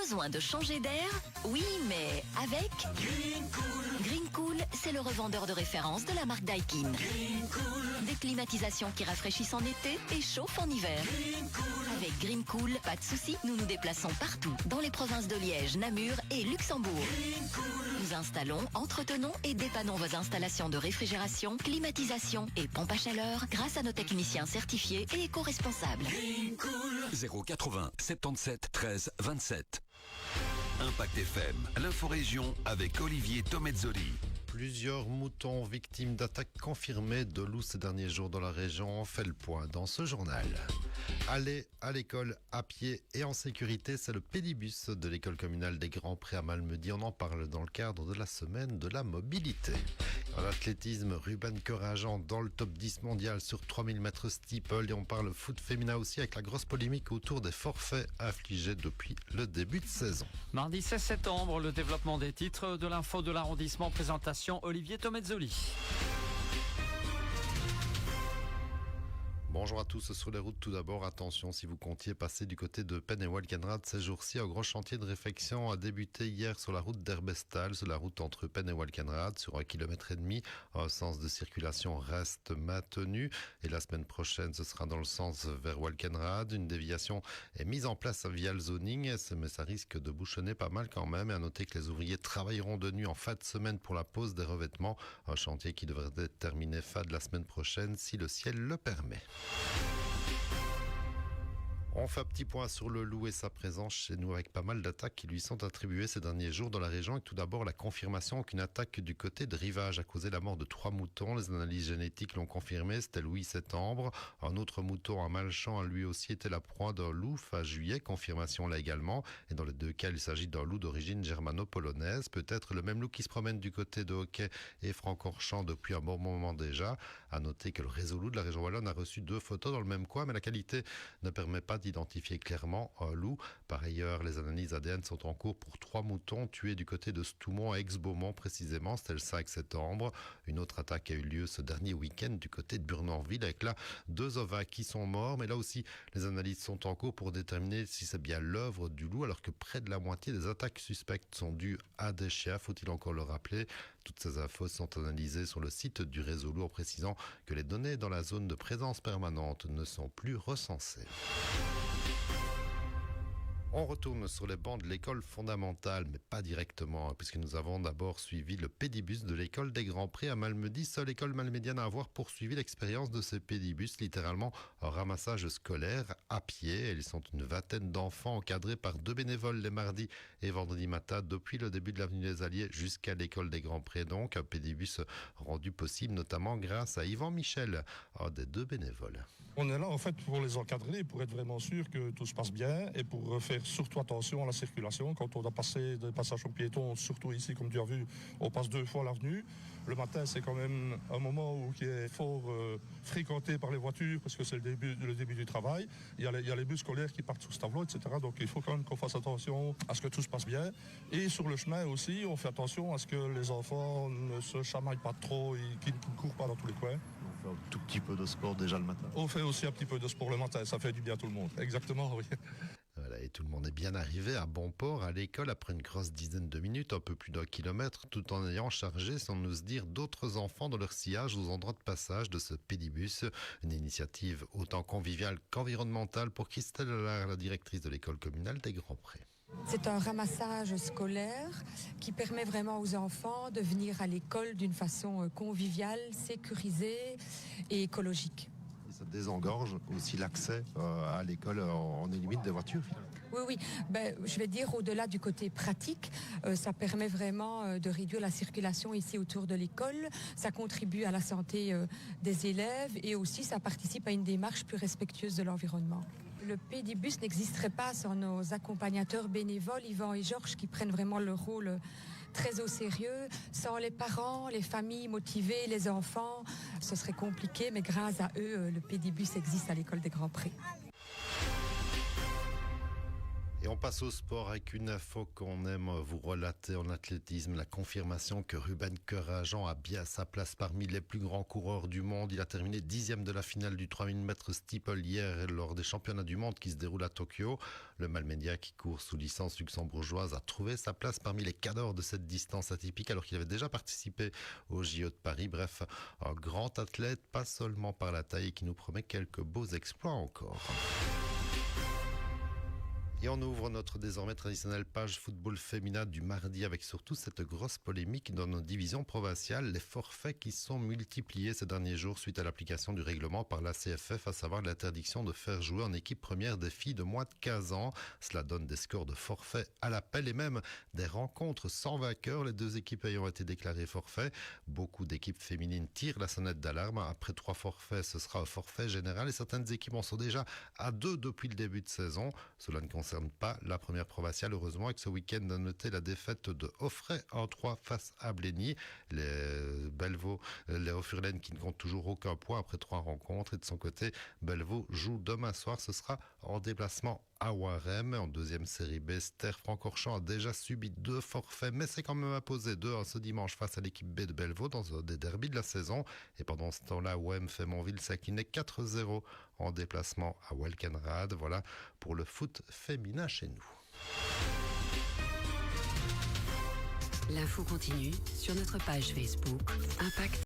Besoin de changer d'air? Oui, mais avec Green Cool, c'est le revendeur de référence de la marque Daikin. Des climatisations qui rafraîchissent en été et chauffent en hiver. Avec Green Cool, pas de soucis, nous nous déplaçons partout, dans les provinces de Liège, Namur et Luxembourg. Nous installons, entretenons et dépannons vos installations de réfrigération, climatisation et pompe à chaleur grâce à nos techniciens certifiés et éco-responsables. 080 77 13 27. Impact FM, l'inforégion avec Olivier Tomezzoli. Plusieurs moutons victimes d'attaques confirmées de loups ces derniers jours dans la région. On fait le point dans ce journal. Aller à l'école à pied et en sécurité, c'est le pédibus de l'école communale des Grands Prés à Malmedy. On en parle dans le cadre de la semaine de la mobilité. En athlétisme, Ruben Corageant dans le top 10 mondial sur 3000 mètres steeple. Et on parle foot féminin aussi avec la grosse polémique autour des forfaits affligés depuis le début de saison. Mardi 16 septembre, le développement des titres de l'info de l'arrondissement. Présentation Olivier Tomezzoli. Bonjour à tous sur les routes. Tout d'abord, attention si vous comptiez passer du côté de Penn et Walkenrad ces jours-ci. Un gros chantier de réfection a débuté hier sur la route d'Herbestal, sur la route entre Penn et Walkenrad, sur 1,5 km. Un sens de circulation reste maintenu. Et la semaine prochaine, ce sera dans le sens vers Walkenrad. Une déviation est mise en place via le zoning, mais ça risque de bouchonner pas mal quand même. Et à noter que les ouvriers travailleront de nuit en fin de semaine pour la pose des revêtements. Un chantier qui devrait être terminé fin de la semaine prochaine si le ciel le permet. On fait un petit point sur le loup et sa présence chez nous avec pas mal d'attaques qui lui sont attribuées ces derniers jours dans la région. Et tout d'abord, la confirmation qu'une attaque du côté de Rivage a causé la mort de 3 moutons. Les analyses génétiques l'ont confirmé, c'était le 8 septembre. Un autre mouton à Malchamps a lui aussi été la proie d'un loup fin juillet, confirmation là également. Et dans les deux cas, il s'agit d'un loup d'origine germano-polonaise. Peut-être le même loup qui se promène du côté de Hockey et Francorchamps depuis un bon moment déjà. À noter que le réseau loup de la région wallonne a reçu 2 photos dans le même coin, mais la qualité ne permet pas d'identifier clairement un loup. Par ailleurs, les analyses ADN sont en cours pour 3 moutons tués du côté de Stoumont à Aix-Beaumont précisément. C'était le 5 septembre. Une autre attaque a eu lieu ce dernier week-end du côté de Burnanville avec là 2 ovins qui sont morts. Mais là aussi, les analyses sont en cours pour déterminer si c'est bien l'œuvre du loup, alors que près de la moitié des attaques suspectes sont dues à des chiens. Faut-il encore le rappeler? Toutes ces infos sont analysées sur le site du réseau loup en précisant que les données dans la zone de présence permanente ne sont plus recensées. On retourne sur les bancs de l'école fondamentale, mais pas directement, puisque nous avons d'abord suivi le pédibus de l'école des Grands Prés à Malmedy. Seule école malmédienne à avoir poursuivi l'expérience de ce pédibus, littéralement un ramassage scolaire à pied. Ils sont une vingtaine d'enfants encadrés par 2 bénévoles les mardis et vendredis matin depuis le début de l'avenue des Alliés jusqu'à l'école des Grands Prés. Donc un pédibus rendu possible notamment grâce à Yvan Michel, un des 2 bénévoles. On est là en fait pour les encadrer, pour être vraiment sûr que tout se passe bien et pour faire surtout attention à la circulation. Quand on doit passer des passages aux piétons, surtout ici, comme tu as vu, on passe 2 fois l'avenue. Le matin, c'est quand même un moment qui est fort fréquenté par les voitures parce que c'est le début du travail. Il y a les bus scolaires qui partent sur ce tableau, etc. Donc il faut quand même qu'on fasse attention à ce que tout se passe bien. Et sur le chemin aussi, on fait attention à ce que les enfants ne se chamaillent pas trop et qu'ils ne courent pas dans tous les coins. On fait un tout petit peu de sport déjà le matin. On fait aussi un petit peu de sport le matin, ça fait du bien à tout le monde. Exactement, oui. Voilà, et tout le monde est bien arrivé à bon port à l'école après une grosse dizaine de minutes, un peu plus d'1 kilomètre, tout en ayant chargé, sans nous dire, d'autres enfants dans leur sillage aux endroits de passage de ce pédibus. Une initiative autant conviviale qu'environnementale pour Christelle Allard, la directrice de l'école communale des Grands Prés. C'est un ramassage scolaire qui permet vraiment aux enfants de venir à l'école d'une façon conviviale, sécurisée et écologique. Ça désengorge aussi l'accès à l'école, on élimine des voitures finalement. Oui, je vais dire au-delà du côté pratique, ça permet vraiment de réduire la circulation ici autour de l'école, ça contribue à la santé des élèves et aussi ça participe à une démarche plus respectueuse de l'environnement. Le pédibus n'existerait pas sans nos accompagnateurs bénévoles, Yvan et Georges, qui prennent vraiment le rôle très au sérieux. Sans les parents, les familles motivées, les enfants, ce serait compliqué, mais grâce à eux, le pédibus existe à l'école des Grands Prés. Et on passe au sport avec une info qu'on aime vous relater en athlétisme. La confirmation que Ruben Kerajan a bien sa place parmi les plus grands coureurs du monde. Il a terminé 10e de la finale du 3000 mètres steeple hier lors des championnats du monde qui se déroulent à Tokyo. Le Malmédia qui court sous licence luxembourgeoise a trouvé sa place parmi les cadors de cette distance atypique alors qu'il avait déjà participé au JO de Paris. Bref, un grand athlète, pas seulement par la taille, qui nous promet quelques beaux exploits encore. Et on ouvre notre désormais traditionnelle page football féminin du mardi avec surtout cette grosse polémique dans nos divisions provinciales, les forfaits qui sont multipliés ces derniers jours suite à l'application du règlement par la CFF, à savoir l'interdiction de faire jouer en équipe première des filles de moins de 15 ans. Cela donne des scores de forfaits à l'appel et même des rencontres sans vainqueur, les deux équipes ayant été déclarées forfaits. Beaucoup d'équipes féminines tirent la sonnette d'alarme. Après 3 forfaits, ce sera un forfait général et certaines équipes en sont déjà à 2 depuis le début de saison. Cela ne concerne pas la première provinciale, heureusement, avec ce week-end à noter la défaite de Offray en 3 face à Blény. Les Bellevaux, les Ofurlaines qui ne comptent toujours aucun point après 3 rencontres. Et de son côté, Bellevaux joue demain soir. Ce sera en déplacement à Warem. En deuxième série B, Ster Francorchamps a déjà subi 2 forfaits, mais c'est quand même imposé 2 ce dimanche face à l'équipe B de Bellevaux dans un des derbys de la saison. Et pendant ce temps-là, OM Fémonville s'inclinait 4-0 en déplacement à Welkenrad. Voilà pour le foot féminin chez nous. L'info continue sur notre page Facebook Impact.